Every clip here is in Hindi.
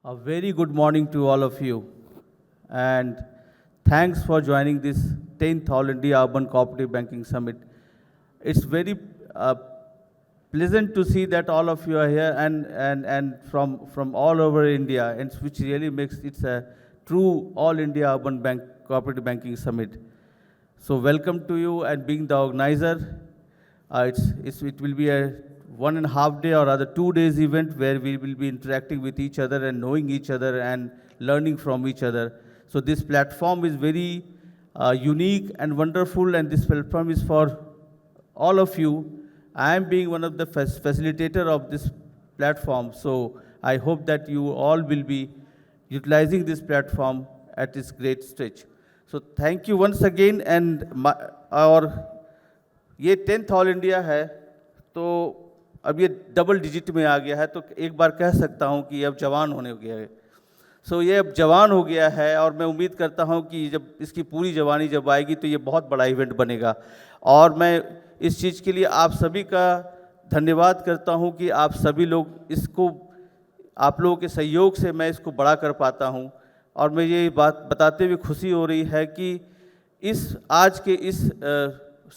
A very good morning to all of you, and thanks for joining this 10th All India Urban Cooperative Banking Summit. It's very pleasant to see that all of you are here and from all over India, and which really makes it a true All India Urban Cooperative Banking Summit. So welcome to you, and being the organizer, it will be a 1.5 day or rather 2 days event where we will be interacting with each other and knowing each other and learning from each other. So this platform is very unique and wonderful, and this platform is for all of you. I am being one of the facilitator of this platform, so I hope that you all will be utilizing this platform at its great stretch. So thank you once again, and और ये 10th ऑल इंडिया है, तो अब ये डबल डिजिट में आ गया है, तो एक बार कह सकता हूँ कि अब जवान होने हो गया है. सो ये अब जवान हो गया है, और मैं उम्मीद करता हूँ कि जब इसकी पूरी जवानी जब आएगी तो ये बहुत बड़ा इवेंट बनेगा. और मैं इस चीज़ के लिए आप सभी का धन्यवाद करता हूँ कि आप सभी लोग इसको, आप लोगों के सहयोग से मैं इसको बड़ा कर पाता हूँ. और मैं ये बात बताते हुए खुशी हो रही है कि आज के इस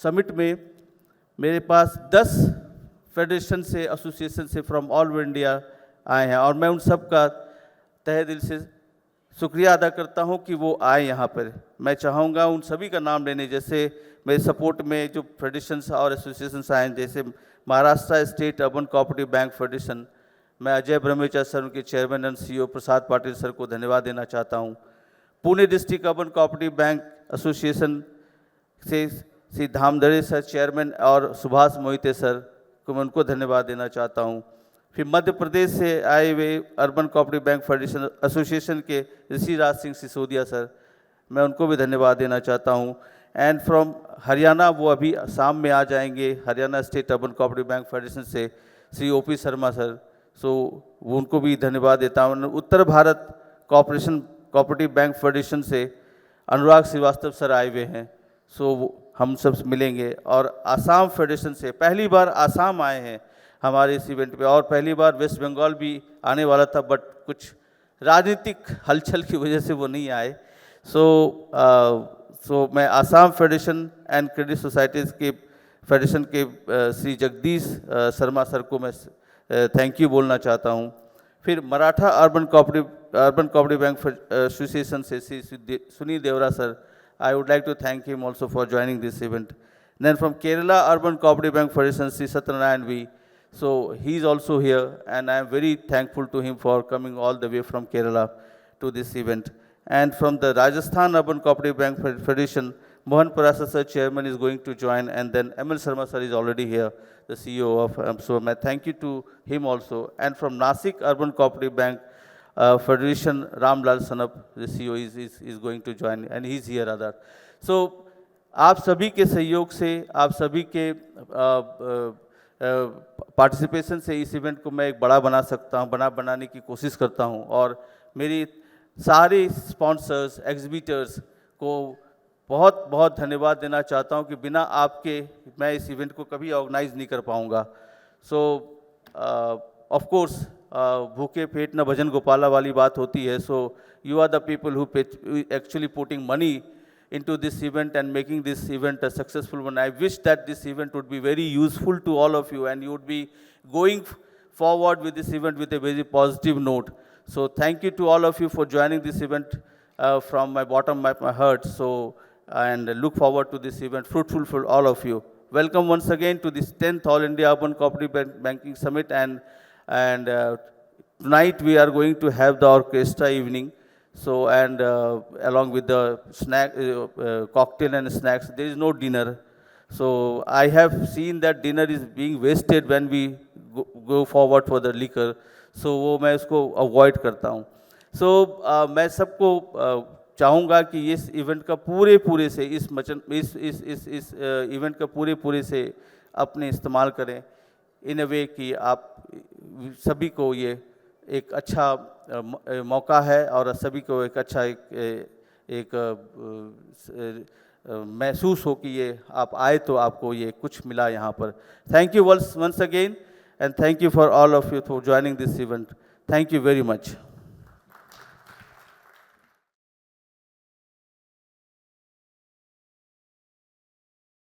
समिट में मेरे पास 10 फेडरेशन से, एसोसिएशन से फ्रॉम ऑल ओवर इंडिया आए हैं, और मैं उन सब का तहे दिल से शुक्रिया अदा करता हूं कि वो आए यहाँ पर. मैं चाहूँगा उन सभी का नाम लेने, जैसे मेरे सपोर्ट में जो फेडरेशंस और एसोसिएशंस आए हैं, जैसे Maharashtra state urban cooperative bank federation, मैं अजय ब्रह्मेचा सर, उनके chairman and CEO Prasad Patil sir को धन्यवाद देना चाहता हूँ. Pune district urban cooperative bank association से श्री धामधरे सर चेयरमैन और सुभाष मोहिते सर को मैं उनको धन्यवाद देना चाहता हूँ. फिर मध्य प्रदेश से आए हुए urban cooperative bank federation association के ऋषि राज सिंह सिसोदिया सर, मैं उनको भी धन्यवाद देना चाहता हूँ. एंड फ्रॉम हरियाणा, वो अभी शाम में आ जाएंगे, Haryana state urban cooperative bank federation से श्री ओपी शर्मा सर, सो वो उनको भी धन्यवाद देता हूँ. उत्तर भारत कोऑपरेटिव बैंक फेडरेशन से अनुराग श्रीवास्तव सर आए हुए हैं, सो हम सब मिलेंगे. और आसाम फेडरेशन से पहली बार आसाम आए हैं हमारे इस इवेंट पे, और पहली बार वेस्ट बंगाल भी आने वाला था, बट कुछ राजनीतिक हलचल की वजह से वो नहीं आए. सो मैं Assam federation and credit societies के फेडरेशन के श्री जगदीश शर्मा सर को मैं थैंक यू बोलना चाहता हूँ. फिर Maratha urban cooperative bank association से श्री सुनील देवरा sir, I would like to thank him also for joining this event. Then from Kerala Urban Cooperative Bank Federation, Sri Satyanarayan V. So he is also here, and I am very thankful to him for coming all the way from Kerala to this event. And from the Rajasthan Urban Cooperative Bank Federation, Mohan Parasa sir, chairman, is going to join, and then ML Sharma sir is already here, the CEO of. So I thank you to him also. And from Nasik Urban Cooperative Bank Federation, Ramlal Sanap, the CEO, is going to join, and he's here rather. So आप सभी के सहयोग से, आप सभी के पार्टिसिपेशन से इस इवेंट को मैं एक बड़ा बना सकता हूँ, बनाने की कोशिश करता हूँ. और मेरी सारे स्पॉन्सर्स, एग्जिबिटर्स को बहुत बहुत धन्यवाद देना चाहता हूँ कि बिना आपके मैं इस इवेंट को कभी ऑर्गेनाइज नहीं कर पाऊँगा. सो ऑफ कोर्स भूखे पेट न भजन गोपाला वाली बात होती है. So you are the people who actually putting money into this event and making this event a successful one. I wish that this event would be very useful to all of you, and you would be going forward with this event with a very positive note. So thank you to all of you for joining this event from my bottom of my heart. So, and look forward to this event, fruitful for all of you. Welcome once again to this 10th All India Urban Cooperative Banking Summit, and tonight we are going to have the orchestra evening. So, and along with the snack, cocktail and snacks, there is no dinner. So I have seen that dinner is being wasted when we go forward for the liquor. So वो मैं इसको avoid करता हूँ. So मैं सबको चाहूँगा कि इस इवेंट का पूरे से इस इवेंट का पूरे से अपने इस्तेमाल करें इन अ वे कि आप सभी को ये एक अच्छा मौका है, और सभी को एक अच्छा एक महसूस हो कि ये आप आए तो आपको ये कुछ मिला यहाँ पर. Thank you once again, and thank you for all of you for joining this event. Thank you very much.